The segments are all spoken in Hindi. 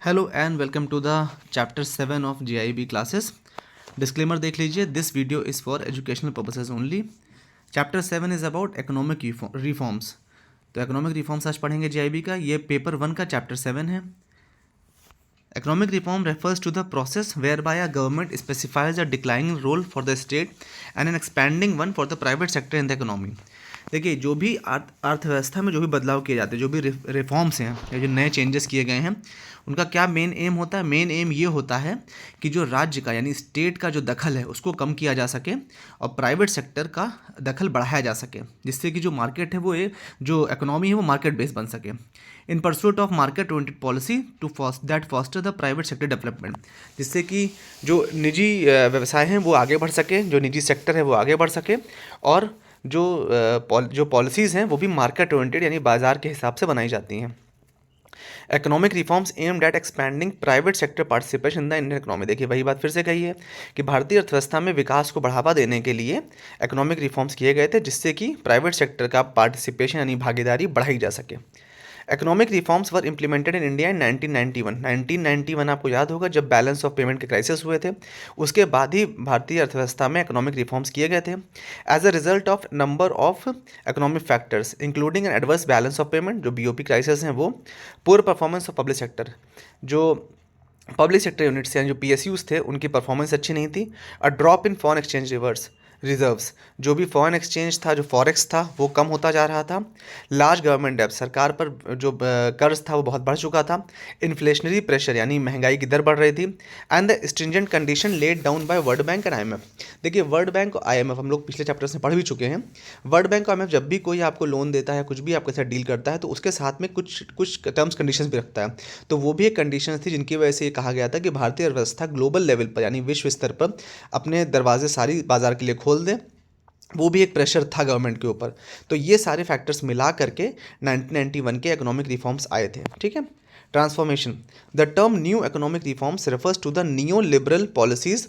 Hello and welcome to the chapter 7 of GIB classes. Disclaimer देख लीजिए, this video is for educational purposes only. Chapter 7 is about economic reforms. तो इकोनॉमिक रिफॉर्म्स आज पढ़ेंगे जीआईबी का। ये पेपर 1 का चैप्टर 7 है। Economic reform refers to the process whereby a government specifies a declining role for the state and an expanding one for the private sector in the economy। देखिए, जो भी अर्थव्यवस्था में जो भी बदलाव किए जाते हैं, जो भी रिफॉर्म्स हैं या जो नए चेंजेस किए गए हैं, उनका क्या मेन एम होता है? मेन एम ये होता है कि जो राज्य का यानी स्टेट का जो दखल है उसको कम किया जा सके और प्राइवेट सेक्टर का दखल बढ़ाया जा सके, जिससे कि जो मार्केट है वो जो इकोनॉमी है वो मार्केट बेस्ड बन सके। In pursuit of market oriented policy to foster the private sector development, जिससे कि जो निजी व्यवसाय हैं वो आगे बढ़ सके, जो निजी सेक्टर है वो आगे बढ़ सके, और जो पॉलिसीज़ हैं वो भी मार्केट ओरिएंटेड यानी बाजार के हिसाब से बनाई जाती हैं। Economic reforms aimed at expanding private sector participation in the Indian economy. देखिए, वही बात फिर से कही है कि भारतीय अर्थव्यवस्था में विकास को बढ़ावा देने के लिए इकोनॉमिक रिफॉर्म्स किए गए थे, जिससे कि प्राइवेट सेक्टर का पार्टिसिपेशन यानी भागीदारी बढ़ाई जा सके। Economic reforms were implemented in India in 1991। 1991 आपको याद होगा, जब बैलेंस ऑफ पेमेंट के क्राइसिस हुए थे, उसके बाद ही भारतीय अर्थव्यवस्था में इकोनॉमिक रिफॉर्म्स किए गए थे। As a result of number of economic factors including an adverse balance of payment, जो बीओपी क्राइसिस हैं वो, poor performance of public sector, जो पब्लिक सेक्टर यूनिट्स यानी जो पीएसयूज थे उनकी परफॉर्मेंस अच्छी नहीं थी। A drop in foreign exchange reserves, जो भी फॉरेन एक्सचेंज था, जो फॉरेक्स था, वो कम होता जा रहा था। लार्ज गवर्नमेंट डेब्ट, सरकार पर जो कर्ज था वो बहुत बढ़ चुका था। इन्फ्लेशनरी प्रेशर यानी महंगाई की दर बढ़ रही थी। And the stringent condition laid down by world bank and IMF. देखिए, वर्ल्ड बैंक और आईएमएफ हम लोग पिछले चैप्टर्स में पढ़ भी चुके हैं। वर्ल्ड बैंक और आईएमएफ जब भी कोई आपको लोन देता है, कुछ भी आपके साथ डील करता है, तो उसके साथ में कुछ कुछ टर्म्स कंडीशंस भी रखता है। तो वो भी एक कंडीशन थी जिनकी वजह से ये कहा गया था कि भारतीय अर्थव्यवस्था ग्लोबल लेवल पर यानी विश्व स्तर पर अपने दरवाजे सारी बाजार के लिए खोल दे। वो भी एक प्रेशर था गवर्नमेंट के ऊपर। तो ये सारे फैक्टर्स मिला करके 1991 के इकोनॉमिक रिफॉर्म्स आए थे। ठीक है। Transformation, the term new economic reforms refers to the neo liberal policies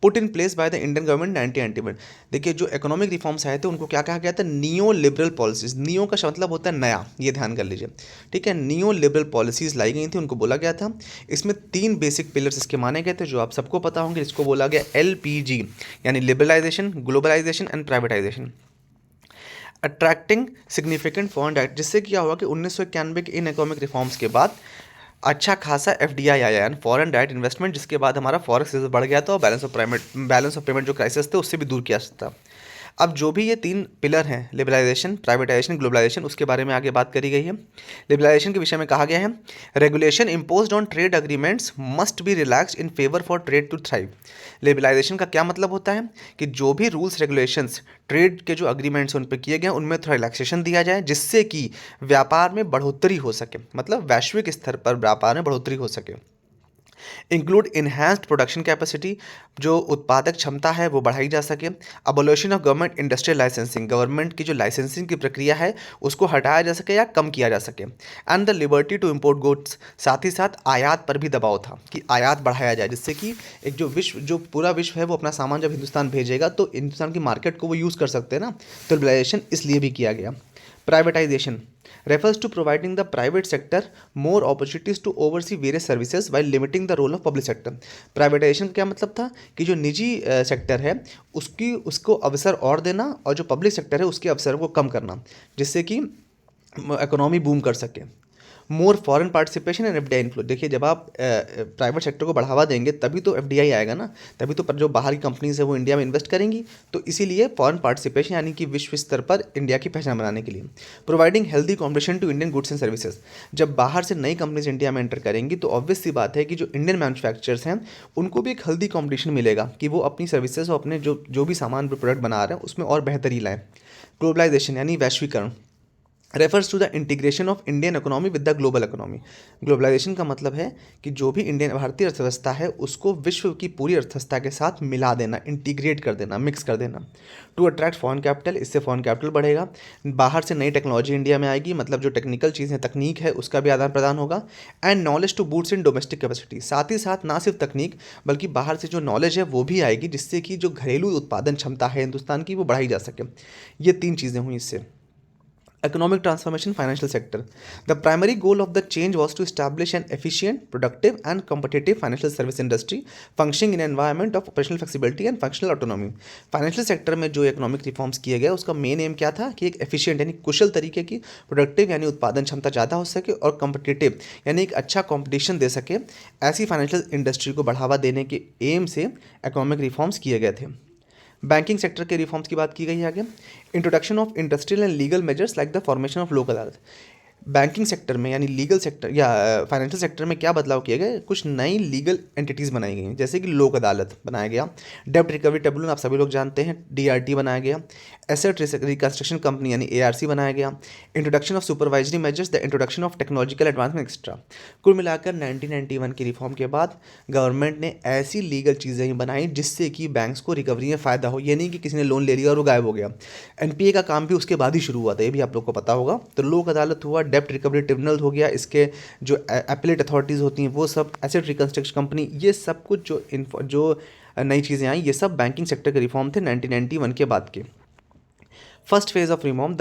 put in place by the Indian government 1991। देखिए, जो इकोनॉमिक रिफॉर्म्स आए थे उनको क्या कहा गया था? Neo liberal policies. नियो का मतलब होता है नया, ये ध्यान कर लीजिए। ठीक है, नियो लिबरल पॉलिसीज लाई गई थी, उनको बोला गया था। इसमें 3 बेसिक पिलर्स इसके माने गए थे, जो आप सबको पता होंगे। इसको बोला गया LPG, यानी liberalisation, globalisation and privatisation. Attracting significant foreign direct, जिससे क्या हुआ कि 1991 के इन इकोनॉमिक रिफॉर्म्स के बाद अच्छा खासा FDI आया, यानी फॉरेन डायरेक्ट इन्वेस्टमेंट, जिसके बाद हमारा फॉरेक्स रिजर्व बढ़ गया था और बैलेंस ऑफ पेमेंट जो क्राइसिस थे उससे भी दूर किया जा सकता। अब जो भी ये 3 पिलर हैं, लिबरलाइजेशन, प्राइवेटाइजेशन, ग्लोबलाइजेशन, उसके बारे में आगे बात करी गई है। लिबरलाइजेशन के विषय में कहा गया है, regulation imposed on trade agreements must be relaxed in favour for trade to thrive. Liberalisation का क्या मतलब होता है कि जो भी रूल्स रेगुलेशंस ट्रेड के जो अग्रीमेंट्स उन पर किए गए उनमें थोड़ा रिलैक्सेशन दिया जाए, जिससे कि व्यापार में बढ़ोतरी हो सके, मतलब वैश्विक स्तर पर व्यापार में बढ़ोतरी हो सके। इंक्लूड इन्हांस्ड प्रोडक्शन कैपेसिटी, जो उत्पादक क्षमता है वो बढ़ाई जा सके। Abolition of government industrial licensing, government की जो लाइसेंसिंग की प्रक्रिया है उसको हटाया जा सके या कम किया जा सके। And the liberty to import goods, साथ ही साथ आयात पर भी दबाव था कि आयात बढ़ाया जाए, जिससे कि एक जो पूरा विश्व है वो अपना सामान जब हिंदुस्तान भेजेगा तो हिंदुस्तान की मार्केट को वो यूज़ कर सकते हैं ना। तो लिबरलाइजेशन इसलिए भी किया गया। Privatization refers to providing the private sector more opportunities to oversee various services while limiting the role of public sector। Privatisation का क्या मतलब था कि जो निजी सेक्टर है उसको अवसर और देना, और जो पब्लिक सेक्टर है उसके अवसरों को कम करना, जिससे कि इकोनॉमी बूम कर सके। More foreign participation and FDI inflow, देखिए, जब आप प्राइवेट सेक्टर को बढ़ावा देंगे तभी तो FDI आएगा ना, तभी तो जो बाहर की कंपनीज है वो इंडिया में इन्वेस्ट करेंगी। तो इसीलिए फॉरेन पार्टिसिपेशन यानी कि विश्व स्तर पर इंडिया की पहचान बनाने के लिए। Providing healthy competition to Indian goods and services, जब बाहर से नई कंपनीज इंडिया में एंटर करेंगी तो ऑब्वियस सी बात है कि जो इंडियन मैन्युफैक्चरर्स हैं उनको भी एक हेल्दी कॉम्पिटिशन मिलेगा कि वो अपनी सर्विसेज और अपने जो भी सामान प्रोडक्ट बना रहे हैं उसमें और बेहतरी लाएँ। ग्लोबलाइजेशन यानी वैश्वीकरण refers to the integration of Indian economy with the global economy. Globalisation का मतलब है कि जो भी भारतीय अर्थव्यवस्था है उसको विश्व की पूरी अर्थव्यवस्था के साथ मिला देना, इंटीग्रेट कर देना, मिक्स कर देना। टू अट्रैक्ट फॉरेन कैपिटल, इससे फॉरेन कैपिटल बढ़ेगा, बाहर से नई टेक्नोलॉजी इंडिया में आएगी, मतलब जो टेक्निकल चीज़ें तकनीक है उसका भी आदान प्रदान होगा। एंड नॉलेज टू बूट्स इन डोमेस्टिक कैपेसिटी, साथ ही साथ ना सिर्फ तकनीक बल्कि बाहर से जो नॉलेज है वो भी आएगी, जिससे कि जो घरेलू उत्पादन क्षमता है हिंदुस्तान की वो बढ़ाई जा सके। ये 3 चीज़ें हुई इससे। Economic transformation, financial sector. The primary goal of the change was to establish an efficient, productive, and competitive financial service industry functioning in an environment of operational flexibility and functional autonomy. Financial sector में जो इकोनॉमिक रिफॉर्म्स किए गए उसका मेन एम क्या था कि एक एफिशिएंट यानी कुशल तरीके की, प्रोडक्टिव यानी उत्पादन क्षमता ज़्यादा हो सके और कम्पिटिटिव यानी एक अच्छा कंपटीशन दे सके, ऐसी फाइनेंशियल इंडस्ट्री को बढ़ावा देने के एम से इकोनॉमिक रिफॉर्म्स किए गए थे। बैंकिंग सेक्टर के रिफॉर्म्स की बात की गई है आगे। Introduction of industrial and legal measures like the formation of लोक अदालत। बैंकिंग सेक्टर में यानी लीगल सेक्टर या फाइनेंशियल सेक्टर में क्या बदलाव किए गए, कुछ नई लीगल एंटिटीज़ बनाई गई जैसे कि लोक अदालत बनाया गया, डेब्ट रिकवरी ट्रिब्यूनल आप सभी लोग जानते हैं DRT बनाया गया, एसेट रिकंस्ट्रक्शन कंपनी यानी ARC बनाया गया, introduction of supervisory measures, the introduction of technological advancement extra. कुल मिलाकर 1991 की रिफॉर्म के बाद गवर्नमेंट ने ऐसी लीगल चीज़ें ही बनाई जिससे कि बैंक्स को रिकवरी में फ़ायदा हो। ये नहीं कि किसी ने लोन ले लिया और वो गायब हो गया। NPA का काम भी उसके बाद ही शुरू हुआ था, ये भी आप लोग को पता होगा। तो लोक अदालत हुआ, डेब्ट रिकवरी ट्रिब्यूनल हो गया, इसके जो एपेलेट अथॉरिटीज़ होती हैं वो सब, एसेट रिकंस्ट्रक्शन कंपनी, ये सब कुछ जो नई चीज़ें आई ये सब बैंकिंग सेक्टर के रिफॉर्म थे 1991 के बाद के। First phase of reform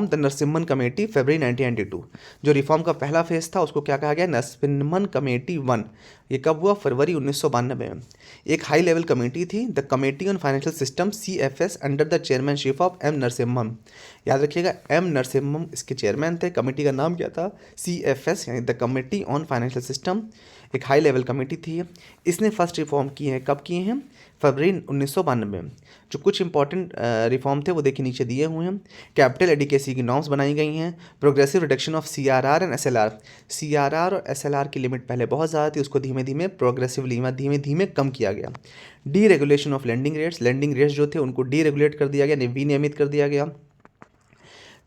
the Narasimhan committee फरवरी 1992। जो रिफॉर्म का पहला फेज था उसको क्या कहा गया, नरसिम्हन कमेटी 1। ये कब हुआ, फरवरी 1992 में। एक हाई लेवल कमेटी थी, the committee on financial system CFS under the chairmanship of M Narasimham. याद रखिएगा M नरसिम्हम इसके चेयरमैन थे। कमेटी का नाम क्या था, CFS यानी the committee on financial system. एक हाई लेवल कमेटी थी। इसने फर्स्ट रिफॉर्म किए हैं, कब किए हैं, फरवरी 1992 में। जो कुछ इंपॉर्टेंट रिफॉर्म थे वो देखिए नीचे दिए हुए हैं। कैपिटल एडिकेसी की नॉर्म्स बनाई गई हैं। Progressive reduction of CRR and SLR। CRR और SLR की लिमिट पहले बहुत ज़्यादा थी, उसको धीमे धीमे प्रोग्रेसिवली धीमे धीमे कम किया गया। D regulation of lending rates जो थे उनको डी रेगुलेट कर दिया गया, विनियमित कर दिया गया।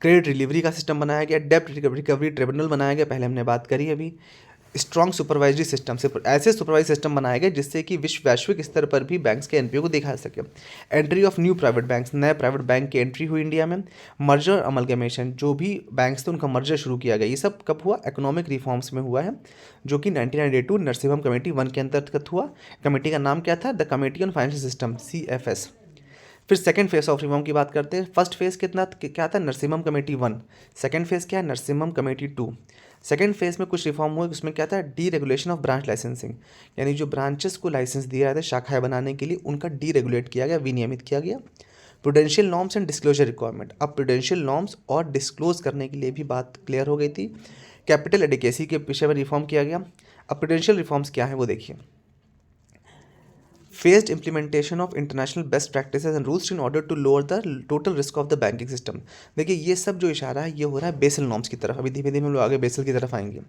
क्रेडिट डिलीवरी का सिस्टम बनाया गया। डेब्ट रिकवरी ट्रिब्यूनल बनाया गया, पहले हमने बात करी अभी। स्ट्रॉन्ग सुपरवाइजरी सिस्टम से ऐसे सुपरवाइज सिस्टम बनाए गए जिससे कि वैश्विक स्तर पर भी बैंक्स के NPA को देखा सके। Entry of new private banks, नए प्राइवेट बैंक की एंट्री हुई इंडिया में। मर्जर अमलगमेशन, जो भी बैंक्स थे उनका मर्जर शुरू किया गया। ये सब कब हुआ, इकोनॉमिक रिफॉर्म्स में हुआ है, जो कि 1992 नरसिम्हम कमेटी 1 के अंतर्गत हुआ। कमेटी का नाम क्या था, the committee on financial system CFS। फिर सेकंड फेज ऑफ रिफॉर्म की बात करते हैं। फर्स्ट फेज क्या था, नरसिम्हम कमेटी 1। सेकंड फेज क्या है, नरसिम्हम कमेटी 2। सेकंड फेज में कुछ रिफॉर्म हुए, उसमें क्या था, D regulation of branch licensing, यानी जो ब्रांचेस को लाइसेंस दिया जाता है शाखाएं बनाने के लिए उनका डी रेगुलेट किया गया, विनियमित किया गया। Prudential norms and disclosure requirement, अब प्रूडेंशियल नॉर्म्स और डिस्क्लोज करने के लिए भी बात क्लियर हो गई थी। कैपिटल एडिकेसी के विषय में रिफॉर्म किया गया। अब प्रूडेंशियल रिफॉर्म्स क्या है वो देखिए। phased implementation of international best practices and rules in order to lower the total risk of the banking system। देखिए ये सब जो इशारा है ये हो रहा है बेसल नॉर्म्स की तरफ। अभी धीमे धीमे हम लोग आगे बेसल की तरफ आएंगे।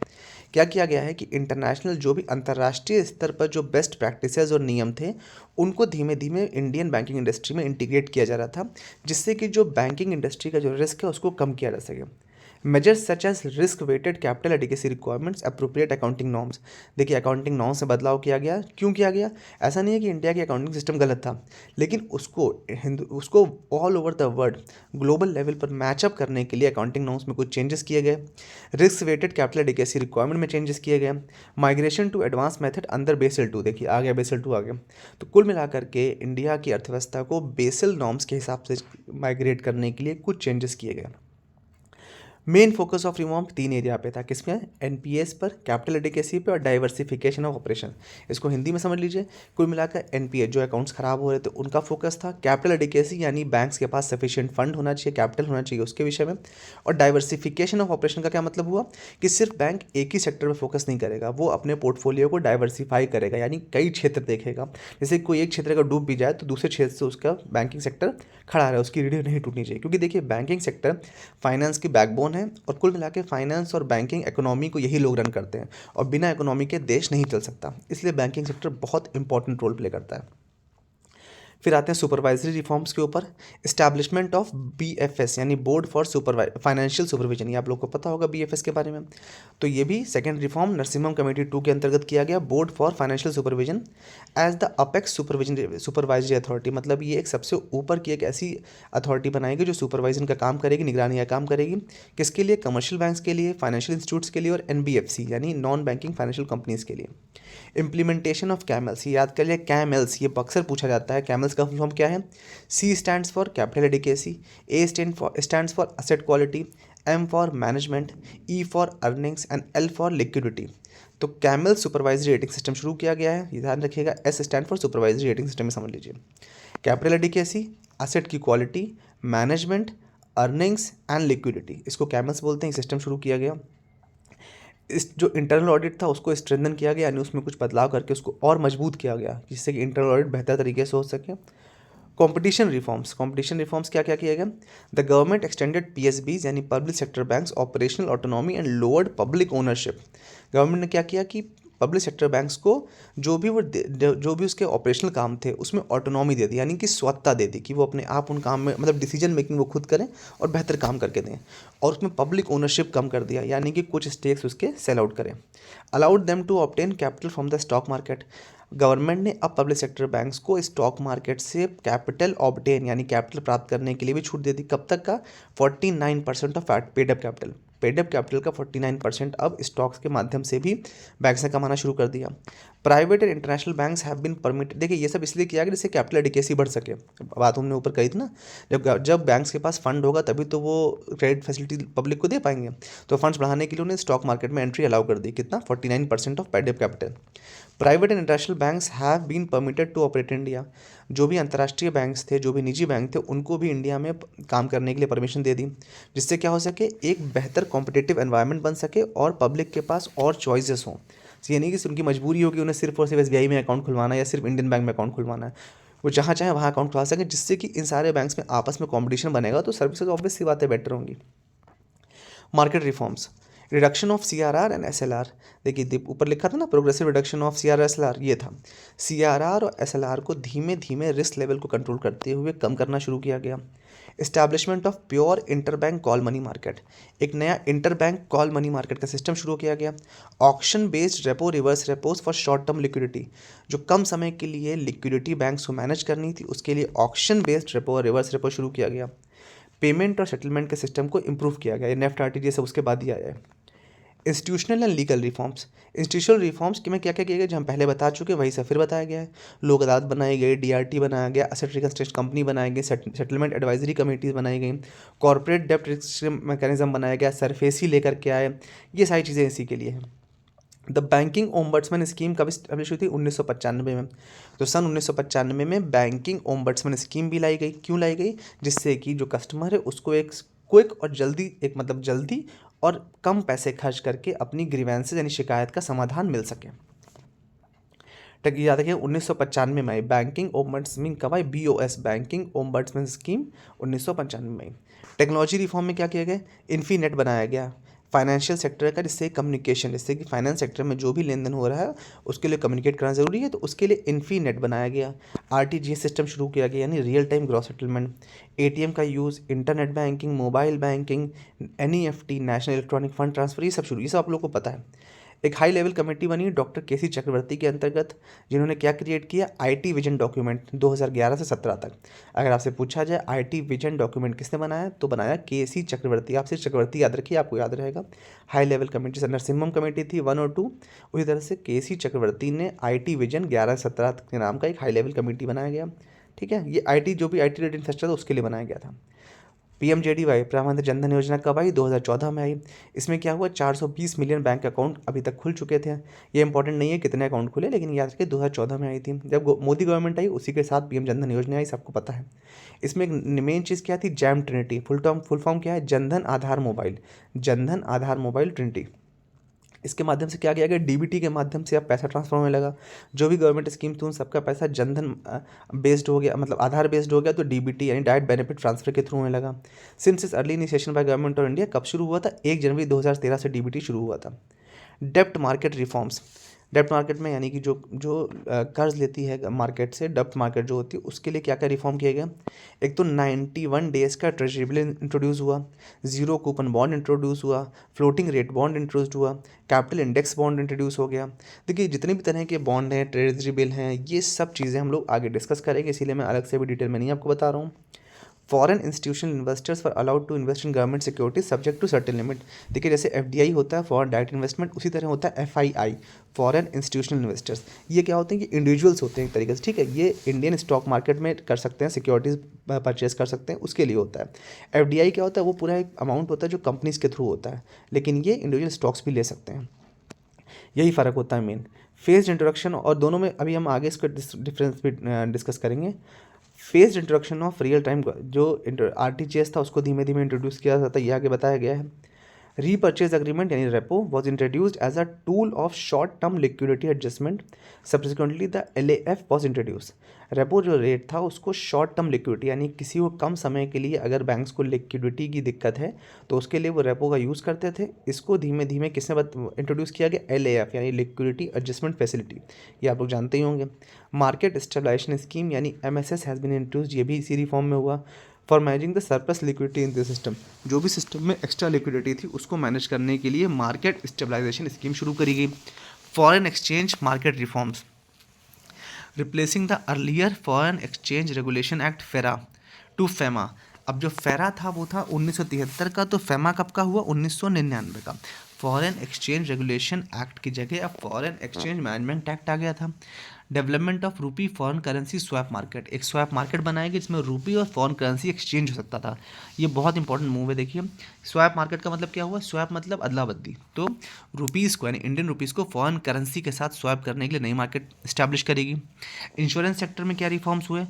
क्या किया गया है कि इंटरनेशनल जो भी अंतर्राष्ट्रीय स्तर पर जो बेस्ट प्रैक्टिसेस और नियम थे उनको धीमे धीमे इंडियन बैंकिंग इंडस्ट्री में इंटीग्रेट किया जा रहा था, जिससे कि जो बैंकिंग इंडस्ट्री का जो रिस्क है उसको कम किया जा सके। Measures such as risk weighted capital adequacy requirements, appropriate accounting norms. देखिए अकाउंटिंग नॉर्म्स में बदलाव किया गया। क्यों किया गया, ऐसा नहीं है कि इंडिया की अकाउंटिंग सिस्टम गलत था, लेकिन उसको all over the world global level पर मैचअप करने के लिए अकाउंटिंग नॉर्म्स में कुछ चेंजेस किए गए। Risk weighted capital adequacy requirement में चेंजेस किए गए। Migration to advance method under Basel 2, देखिए आ गया बेसल 2 आ गया। तो कुल मिलाकर के इंडिया की अर्थव्यवस्था को बेसल नॉर्म्स के हिसाब से माइग्रेट करने के लिए कुछ चेंजेस किए गए। Main focus of reform 3 area पे था, किसमें, NPS पर, कैपिटल एडिकेसी पे और डाइवर्सिफिकेशन ऑफ ऑपरेशन। इसको हिंदी में समझ लीजिए। कुल मिलाकर NPA जो अकाउंट्स खराब हो रहे थे उनका फोकस था। कैपिटल एडिकेसी यानी बैंक्स के पास सफिशिएंट फंड होना चाहिए, कैपिटल होना चाहिए उसके विषय में। और डाइवर्सिफिकेशन ऑफ ऑपरेशन का क्या मतलब हुआ कि सिर्फ बैंक एक ही सेक्टर पर फोकस नहीं करेगा, वो अपने पोर्टफोलियो को डाइवर्सिफाई करेगा, यानी कई क्षेत्र देखेगा। जैसे कोई एक क्षेत्र अगर डूब भी जाए तो दूसरे क्षेत्र से उसका बैंकिंग सेक्टर खड़ा रहे, उसकी रीढ़ नहीं टूटनी चाहिए। क्योंकि देखिए बैंकिंग सेक्टर फाइनेंस की बैकबोन है और कुल मिला के फाइनेंस और बैंकिंग इकोनॉमी को यही लोग रन करते हैं और बिना इकोनॉमी के देश नहीं चल सकता, इसलिए बैंकिंग सेक्टर बहुत इंपॉर्टेंट रोल प्ले करता है। फिर आते हैं सुपरवाइजरी रिफॉर्म्स के ऊपर। इस्टेब्लिशमेंट ऑफ BFS यानी बोर्ड फॉर फाइनेंशियल सुपरविजन, ये आप लोग को पता होगा BFS के बारे में। तो ये भी सेकंड रिफॉर्म नरसिम्हम कमेटी 2 के अंतर्गत किया गया। Board for financial supervision as the apex supervisory authority, मतलब ये एक सबसे ऊपर की एक ऐसी अथॉरिटी बनाएगी जो सुपरवाइजन का काम करेगी, निगरानी का काम करेगी। किसके लिए, कमर्शियल बैंक्स के लिए, फाइनेंशियल इंस्टीट्यूट्स के लिए और NBFC यानी नॉन बैंकिंग फाइनेंशियल कंपनीज के लिए। इम्प्लीमेंटेशन ऑफ कैमल्स, ये याद कर लिया कैमल्स, ये अक्सर पूछा जाता है। कैमल्स का फुल फॉर्म क्या है, C stands for capital adequacy, A stands for asset quality, M for management, E for earnings and L for liquidity. तो कैमल सुपरवाइजरी रेटिंग सिस्टम शुरू किया गया है, ये ध्यान रखिएगा। S stand for supervisory rating system में समझ लीजिए। कैपिटल एडिकेसी, एसेट की quality, management, earnings and liquidity, इसको कैमल्स बोलते हैं। सिस्टम शुरू किया गया। इस जो इंटरनल ऑडिट था उसको स्ट्रेंथन किया गया, यानी उसमें कुछ बदलाव करके उसको और मजबूत किया गया, जिससे कि इंटरनल ऑडिट बेहतर तरीके से हो सके। कंपटीशन रिफॉर्म्स क्या क्या किया गया? द गवर्नमेंट एक्सटेंडेड पीएसबीज यानी public sector banks operational autonomy and lowered public ownership. Government ने क्या किया कि पब्लिक सेक्टर बैंक्स को जो भी उसके ऑपरेशनल काम थे उसमें ऑटोनॉमी दे दी, यानी कि स्वतंत्रता दे दी कि वो अपने आप उन काम में मतलब डिसीजन मेकिंग वो खुद करें और बेहतर काम करके दें। और उसमें पब्लिक ओनरशिप कम कर दिया, यानी कि कुछ स्टेक्स उसके सेल आउट करें। Allowed them to obtain capital from the stock market. Government ने अब पब्लिक सेक्टर बैंक्स को स्टॉक मार्केट से कैपिटल ऑब्टेन यानी कैपिटल प्राप्त करने के लिए भी छूट दे दी। कब तक का? 49% of paid up capital. Paid up capital का 49% अब स्टॉक्स के माध्यम से भी बैंक्स ने कमाना शुरू कर दिया। Private and international banks have been permitted. देखिए ये सब इसलिए किया गया जिससे कैपिटल एडिकेसी बढ़ सके। बात हमने ऊपर कही थी ना, जब बैंक्स के पास फंड होगा तभी तो वो क्रेडिट फैसिलिटी पब्लिक को दे पाएंगे। तो फंड्स बढ़ाने के लिए उन्हें स्टॉक मार्केट में एंट्री अलाउ कर दी। कितना? 49% of paid up capital. Private and international banks have been permitted to operate India. जो भी अंतर्राष्ट्रीय बैंक्स थे, जो भी निजी बैंक थे, उनको भी इंडिया में काम करने के लिए परमिशन दे दी, जिससे क्या हो सके, एक बेहतर कॉम्पिटिटिव एनवायरनमेंट बन सके और पब्लिक के पास और चॉइसेस हों। ये नहीं कि उनकी मजबूरी होगी उन्हें सिर्फ और सिर्फ एसबीआई में अकाउंट खुलवाना है या सिर्फ इंडियन बैंक में अकाउंट खुलवाना है। वो जहाँ चाहे वहाँ अकाउंट खुलवा सकें, जिससे कि इन सारे बैंक्स में आपस में कॉम्पिटिशन बनेगा तो सर्विसेज ऑब्वियस सी बातें बेटर होंगी। Market reforms, reduction of CRR and SLR. देखिए ऊपर लिखा था ना progressive reduction of CRR SLR, ये था। सीआरआर और एसएलआर को धीमे धीमे रिस्क लेवल को कंट्रोल करते हुए कम करना शुरू किया गया। Establishment of pure interbank call money market, एक नया इंटरबैंक कॉल मनी मार्केट का सिस्टम शुरू किया गया। Auction based repo reverse repos for short term liquidity, जो कम समय के लिए लिक्विडिटी बैंक्स को मैनेज करनी थी उसके लिए ऑक्शन बेस्ड रेपो और रिवर्स रेपो शुरू किया गया। पेमेंट और सेटलमेंट के सिस्टम को इंप्रूव किया गया, नेफ्ट आरटीजीएस उसके बाद ही आया है। Institutional and legal reforms, institutional reforms में क्या क्या किया गया जो हम पहले बता चुके वही सब फिर बताया गया है। लोक अदालत बनाई गई, डीआरटी बनाया गया, एसेट रिकंस्ट्रक्शन कंपनी बनाई गई, सेटलमेंट एडवाइजरी कमेटीज बनाई गई, कॉर्पोरेट डेप्ट रिस्क मैकेनिज्म बनाया गया, सरफेसी लेकर के आए। ये सारी चीज़ें इसी के लिए हैं। द बैंकिंग ओम्बड्समैन स्कीम कब स्टैब्लिश हुई थी? 1995 में। तो सन 1995 में बैंकिंग ओम्बड्समैन स्कीम भी लाई गई। क्यों लाई गई? जिससे कि जो कस्टमर है उसको एक क्विक और जल्दी जल्दी और कम पैसे खर्च करके अपनी ग्रीवेंसेज यानी शिकायत का समाधान मिल सके। तक याद रखिए 1995 में आई बैंकिंग ओम्बड्समैन कब आई? BOS बैंकिंग ओम्बड्समैन स्कीम 1995 में आई। टेक्नोलॉजी रिफॉर्म में क्या किया गया? इन्फीनेट बनाया गया फाइनेंशियल सेक्टर का, जिससे कम्युनिकेशन, जिससे कि फाइनेंस सेक्टर में जो भी लेन देन हो रहा है उसके लिए कम्युनिकेट करना जरूरी है, तो उसके लिए इन्फीनेट बनाया गया। आरटीजीएस सिस्टम शुरू किया गया यानी real time gross settlement. ATM का use, internet banking, mobile banking, NEFT national electronic fund transfer, ये सब आप लोगों को पता है। एक हाई लेवल कमेटी बनी डॉक्टर KC चक्रवर्ती के अंतर्गत, जिन्होंने क्या क्रिएट किया? IT विजन डॉक्यूमेंट 2011 से 17 तक। अगर आपसे पूछा जाए IT विजन डॉक्यूमेंट किसने बनाया, तो बनाया KC चक्रवर्ती। आपसे चक्रवर्ती याद रखिए, आपको याद रहेगा। हाई लेवल कमेटी से नरसिम्हम कमेटी थी 1 और 2, उसी तरह से KC चक्रवर्ती ने IT विजन 11 से 17 के नाम का एक हाई लेवल कमेटी बनाया गया। ठीक है, ये IT जो भी IT रिलेटेड इंफ्रास्ट्रक्चर था उसके लिए बनाया गया था। PMJDY प्रधानमंत्री जनधन योजना कब आई? 2014 में आई। इसमें क्या हुआ? 420 मिलियन बैंक अकाउंट अभी तक खुल चुके थे। ये इंपॉर्टेंट नहीं है कितने अकाउंट खुले, लेकिन याद रखिए 2014 में आई थी। जब मोदी गवर्नमेंट आई उसी के साथ PM जनधन योजना आई, सबको पता है। इसमें एक मेन चीज़ क्या थी? Jam Trinity. फुल फॉर्म क्या है? Jan Dhan Aadhaar mobile, Jan Dhan Aadhaar mobile Trinity. इसके माध्यम से क्या किया गया? DBT के माध्यम से अब पैसा ट्रांसफर होने लगा। जो भी गवर्नमेंट स्कीम थी उन सबका पैसा जनधन बेस्ड हो गया, मतलब आधार बेस्ड हो गया, तो DBT यानी डायरेक्ट बेनिफिट ट्रांसफर के थ्रू होने लगा। सिंस इस early initiation by government of India कब शुरू हुआ था? 1 जनवरी 2013 से DBT शुरू हुआ था। डेप्ट मार्केट रिफॉर्म्स, डेप्ट मार्केट में यानी कि जो जो कर्ज लेती है मार्केट से, डेप्ट मार्केट जो होती है उसके लिए क्या क्या रिफॉर्म किया गया? एक तो 91 डेज़ का ट्रेजरी बिल इंट्रोड्यूस हुआ, जीरो कूपन बॉन्ड इंट्रोड्यूस हुआ, फ्लोटिंग रेट बॉन्ड इंट्रोड्यूस हुआ, कैपिटल इंडेक्स बॉन्ड इंट्रोड्यूस हो गया। देखिए जितने भी तरह के बॉन्ड हैं, ट्रेजरी बिल हैं, ये सब चीज़ें हम लोग आगे डिस्कस करेंगे, इसीलिए मैं अलग से भी डिटेल में नहीं आपको बता रहा हूँ। Foreign institutional investors were allowed to invest in government securities subject to certain limit. देखिए जैसे FDI होता है फॉरेन डायरेक्ट इन्वेस्टमेंट, उसी तरह होता है FII फॉरेन इंस्टीट्यूशनल इन्वेस्टर्स। ये क्या होते हैं कि इंडिविजुअल्स होते हैं एक तरीके से, ठीक है। ये इंडियन स्टॉक मार्केट में कर सकते हैं, सिक्योरिटीज़ परचेज कर सकते हैं, उसके लिए होता है। FDI क्या होता है, वो पूरा एक अमाउंट होता है जो कंपनीज के थ्रू होता है, लेकिन ये इंडिविजुअल स्टॉक्स भी ले सकते हैं। यही फ़र्क होता है मेन। फेस्ड इंट्रोडक्शन, और दोनों में अभी हम आगे इसका डिफरेंस भी डिस्कस करेंगे। Faced introduction of real time, जो RTGS था उसको धीमे धीमे इंट्रोड्यूस किया जाता है, ये आगे बताया गया है। रीपर्चेज एग्रीमेंट यानी repo was introduced as a tool of short term liquidity adjustment, subsequently the LAF was introduce. Repo जो रेट था उसको शॉर्ट टर्म लिक्विडिटी यानी किसी को कम समय के लिए अगर बैंक्स को लिक्विडिटी की दिक्कत है तो उसके लिए वो रेपो का यूज़ करते थे। इसको धीमे धीमे किसने इंट्रोड्यूस किया गया, LAF यानी लिक्विडिटी एडजस्टमेंट फैसिलिटी, ये आप लोग जानते ही होंगे। मार्केट स्टेबलाइजेशन स्कीम यानी MSS हैज़ बीन इंट्रोड्यूस्ड, ये भी इसी रिफॉर्म में हुआ। For managing the surplus liquidity in the system, जो भी सिस्टम में एक्स्ट्रा लिक्विडिटी थी उसको मैनेज करने के लिए मार्केट स्टेबलाइजेशन स्कीम शुरू करी गई। Foreign exchange market reforms, replacing the earlier foreign exchange regulation act फेरा टू फेमा। अब जो फेरा था वो था 1973 का, तो फेमा कब का हुआ, 1999 का। फॉरेन एक्सचेंज रेगुलेशन एक्ट की जगह अब फॉरेन एक्सचेंज मैनेजमेंट एक्ट आ गया था। डेवलपमेंट ऑफ रूपी फॉरेन करेंसी स्वैप मार्केट, एक स्वैप मार्केट बनाया गया जिसमें रूपी और फॉरेन करेंसी एक्सचेंज हो सकता था। ये बहुत इंपॉर्टेंट मूव है। देखिए स्वैप मार्केट का मतलब क्या हुआ, स्वैप मतलब अदला बदली, तो रुपीज़ को यानी इंडियन रुपीज़ को फॉरेन करेंसी के साथ स्वैप करने के लिए नई मार्केट इस्टेब्लिश करेगी। इंश्योरेंस सेक्टर में क्या रिफॉर्म्स हुए,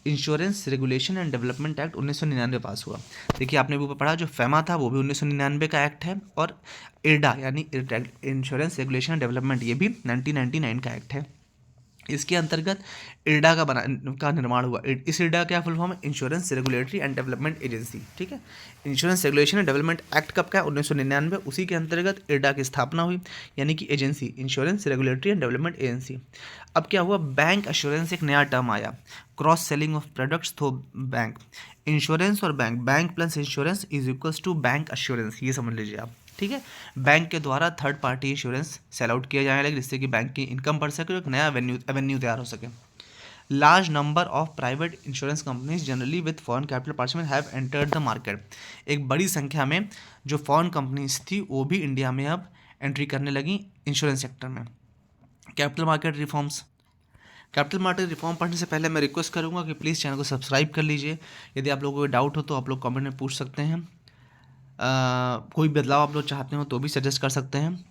insurance regulation and development act 1999 पास हुआ। देखिए आपने ऊपर पढ़ा जो फेमा था वो भी 1999 का एक्ट है, और IRDA यानी इंश्योरेंस रेगुलेशन एंड डेवलपमेंट ये भी 1999 का एक्ट है। इसके अंतर्गत IRDA का निर्माण हुआ। इस IRDA क्या फुल फॉर्म है, insurance regulatory and development agency, ठीक है। Insurance regulation and development act कब का है, 1999, उसी के अंतर्गत IRDA की स्थापना हुई, यानी कि agency insurance regulatory and development agency. अब क्या हुआ, बैंक एश्योरेंस एक नया टर्म आया, cross selling of products through bank. Insurance और bank, bank plus insurance is equals to bank assurance, ये समझ लीजिए आप, ठीक है। बैंक के द्वारा third party insurance sell out किया जाने लगे जिससे कि बैंक की इनकम बढ़ सके और एक नया एवेन्यू तैयार हो सके। Large number of private insurance companies generally with foreign capital participant have entered the market. एक बड़ी संख्या में जो फॉरेन कंपनीज थी वो भी इंडिया में अब एंट्री करने लगी इंश्योरेंस सेक्टर में। Capital market reforms, capital market reform पढ़ने से पहले मैं रिक्वेस्ट करूंगा कि प्लीज़ चैनल को सब्सक्राइब कर लीजिए। यदि आप लोगों को डाउट हो तो आप लोग कमेंट में पूछ सकते हैं। कोई बदलाव आप लोग चाहते हो तो भी सजेस्ट कर सकते हैं।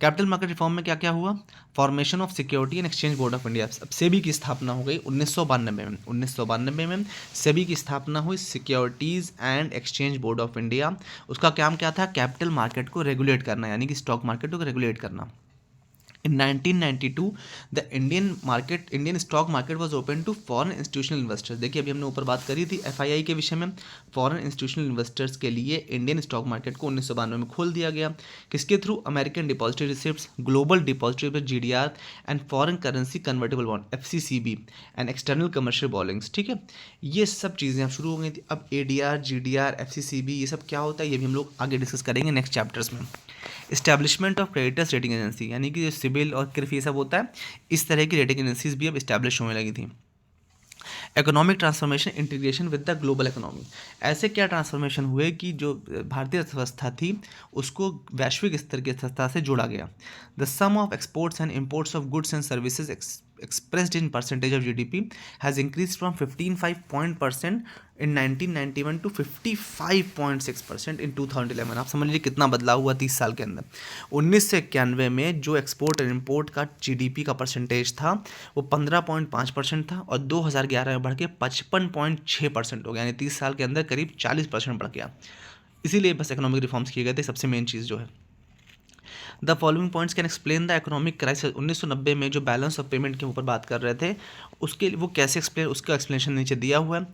कैपिटल मार्केट रिफॉर्म में क्या क्या हुआ, formation of security and exchange board of India, अब सेबी की स्थापना हो गई 1992 में सेबी की स्थापना हुई, securities and exchange board of India. उसका काम क्या था, कैपिटल मार्केट को रेगुलेट करना, यानी कि स्टॉक मार्केट को रेगुलेट करना। In 1992 the Indian stock market was open to foreign institutional investors। देखिए अभी हमने ऊपर बात करी थी FII के विषय में, फॉरेन इंस्टीट्यूशनल इन्वेस्टर्स के लिए इंडियन स्टॉक मार्केट को 1992 में खोल दिया गया। किसके through, American depository receipts, global depository GDR and foreign currency convertible bond FCCB and external commercial borrowings, ठीक है। ये सब चीज़ें अब शुरू हो गई थी। अब ADR GDR FCCB ये सब क्या होता है ये भी हम लोग आगे डिस्कस करेंगे नेक्स्ट चैप्टर्स में। Establishment of creditors rating agency, यानी कि जो सिबिल और क्रिफ ये सब होता है, इस तरह की रेटिंग एजेंसीज भी अब इस्टेब्लिश होने लगी थी। Economic transformation integration with the global economy, ऐसे क्या ट्रांसफॉर्मेशन हुए कि जो भारतीय अर्थव्यवस्था थी उसको वैश्विक स्तर की अर्थव्यवस्था से जोड़ा गया। The sum of exports and imports of goods and services expressed in percentage of GDP has increased from 15.5% in 1991 to 55.6% in 2011। आप समझ लीजिए कितना बदलाव हुआ 30 साल के अंदर। 1991 में जो एक्सपोर्ट और इम्पोर्ट का GDP का परसेंटेज था वो 15.5% था, और 2011 में बढ़ के 55.6% हो गया, यानी 30 साल के अंदर करीब 40% बढ़ गया। इसीलिए बस इकोनॉमिक रिफॉर्म्स किए गए थे, सबसे मेन चीज़ जो है। The following points can explain the economic crisis. 1990 में जो बैलेंस ऑफ पेमेंट के ऊपर बात कर रहे थे उसके वो कैसे एक्सप्लेन, उसका एक्सप्लेनेशन नीचे दिया हुआ है।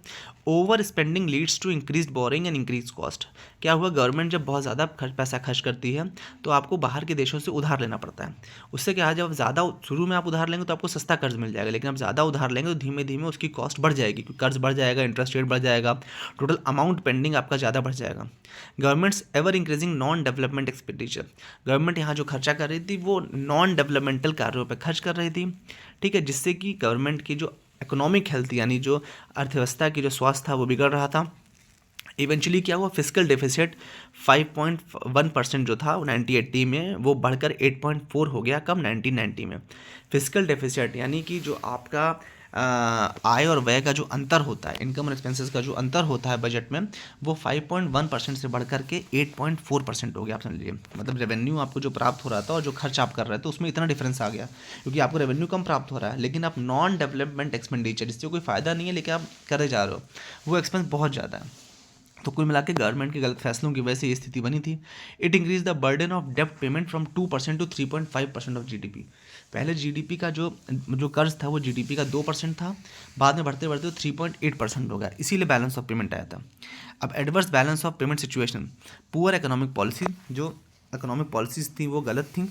Over spending leads to increase borrowing and increase cost. क्या हुआ, गवर्नमेंट जब बहुत ज़्यादा पैसा खर्च करती है तो आपको बाहर के देशों से उधार लेना पड़ता है। उससे क्या है, जब ज़्यादा शुरू में आप उधार लेंगे तो आपको सस्ता कर्ज मिल जाएगा, लेकिन आप ज़्यादा उधार लेंगे तो धीमे धीमे उसकी कॉस्ट बढ़ जाएगी, क्योंकि कर्ज बढ़ जाएगा, इंटरेस्ट रेट बढ़ जाएगा, टोटल अमाउंट पेंडिंग आपका ज़्यादा बढ़ जाएगा। Governments ever increasing non development expenditure, government यहाँ जो खर्चा कर रही थी वो नॉन डेवलपमेंटल कार्यों पर खर्च कर रही थी, ठीक है, जिससे कि गवर्नमेंट की जो इकोनॉमिक हेल्थ यानी जो अर्थव्यवस्था की जो स्वास्थ्य था वो बिगड़ रहा था। इवेंचुअली क्या हुआ, फिजिकल डेफिसिट 5.1% जो था 1980 में वो बढ़कर 8.4 हो गया कब, 1990 में। फिजिकल डेफिसिट यानी कि जो आपका आय और व्यय का जो अंतर होता है, इनकम और एक्सपेंसेस का जो अंतर होता है बजट में, वो 5.1% से बढ़कर के 8.4% हो गया। आप समझ लीजिए, मतलब रेवेन्यू आपको जो प्राप्त हो रहा था और जो खर्च आप कर रहे थे उसमें इतना डिफरेंस आ गया, क्योंकि आपको रेवेन्यू कम प्राप्त हो रहा है लेकिन आप नॉन डेवलपमेंट एक्सपेंडिचर, इससे कोई फ़ायदा नहीं है लेकिन आप करे जा रहे हो, वो एक्सपेंस बहुत ज़्यादा है। तो कुल मिला के गवर्नमेंट के गलत फैसलों की वजह से ये स्थिति बनी थी। It increase the burden of डेप्ट payment from 2% to 3.5% of GDP. पहले जीडीपी का जो कर्ज था वो जीडीपी का 2% था, बाद में बढ़ते बढ़ते 3.8% हो गया, इसीलिए बैलेंस ऑफ पेमेंट आया था। अब adverse balance of payment situation, poor economic policy, जो इकोनॉमिक पॉलिसीज थी वो गलत थी,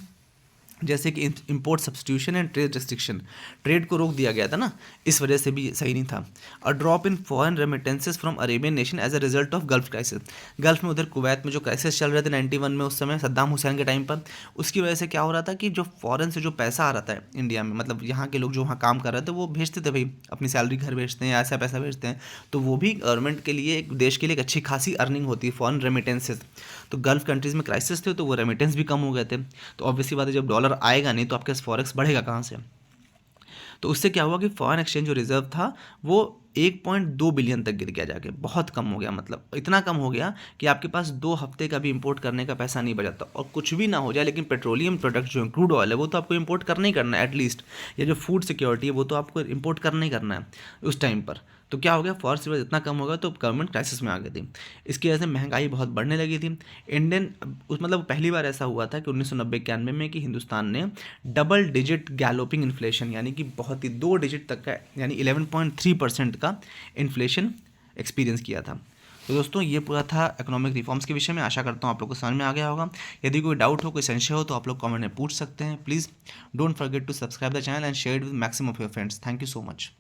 जैसे कि import substitution and trade restriction, trade को रोक दिया गया था ना, इस वजह से भी सही नहीं था। और drop in foreign remittances from Arabian nation as a result of Gulf crisis, Gulf में उधर कुवैत में जो क्राइसिस चल रहे थे 91 में, उस समय सद्दाम हुसैन के टाइम पर, उसकी वजह से क्या हो रहा था कि जो फॉरेन से जो पैसा आ रहा था इंडिया में, मतलब यहाँ के लोग जो वहाँ काम कर रहे थे वो भेजते थे भाई, अपनी सैलरी घर भेजते हैं, ऐसा पैसा भेजते हैं, तो वो भी गवर्नमेंट के लिए, एक देश के लिए एक अच्छी खासी अर्निंग होती है फॉरेन रेमिटेंसेस। तो गल्फ कंट्रीज़ में क्राइसिस थे तो वो रेमिटेंस भी कम हो गए थे, तो ऑब्वियसली बात है जब डॉलर आएगा नहीं तो आपके पास फॉरेक्स बढ़ेगा कहाँ से। तो उससे क्या हुआ कि फॉरेन एक्सचेंज जो रिजर्व था वो 1.2 बिलियन तक गिर गया, जाके बहुत कम हो गया, मतलब इतना कम हो गया कि आपके पास 2 हफ्ते का भी इंपोर्ट करने का पैसा नहीं बचा था। और कुछ भी ना हो जाए लेकिन पेट्रोलियम प्रोडक्ट जो क्रूड ऑयल है वो तो आपको इंपोर्ट करना ही करना है एटलीस्ट, या जो फूड सिक्योरिटी है वो तो आपको इंपोर्ट करना ही करना है उस टाइम पर। तो क्या हो गया, फॉरेक्स रिजर्व इतना कम हो गया तो गवर्नमेंट क्राइसिस में आ गई थी। इसकी वजह से महंगाई बहुत बढ़ने लगी थी। इंडियन मतलब पहली बार ऐसा हुआ था कि 1990-91 में कि हिंदुस्तान ने डबल डिजिट गैलोपिंग इन्फ्लेशन, यानी कि बहुत ही 2 डिजिट तक का, यानी 11.3% का इन्फ्लेशन एक्सपीरियंस किया था। तो दोस्तों ये पूरा था इकोनॉमिक रिफॉर्म्स के विषय में। आशा करता हूँ आप लोग को समझ में आ गया होगा। यदि कोई डाउट हो, कोई संशय हो तो आप लोग कमेंट में पूछ सकते हैं। Please don't forget to subscribe the channel and share it with maximum of your friends. Thank you so much.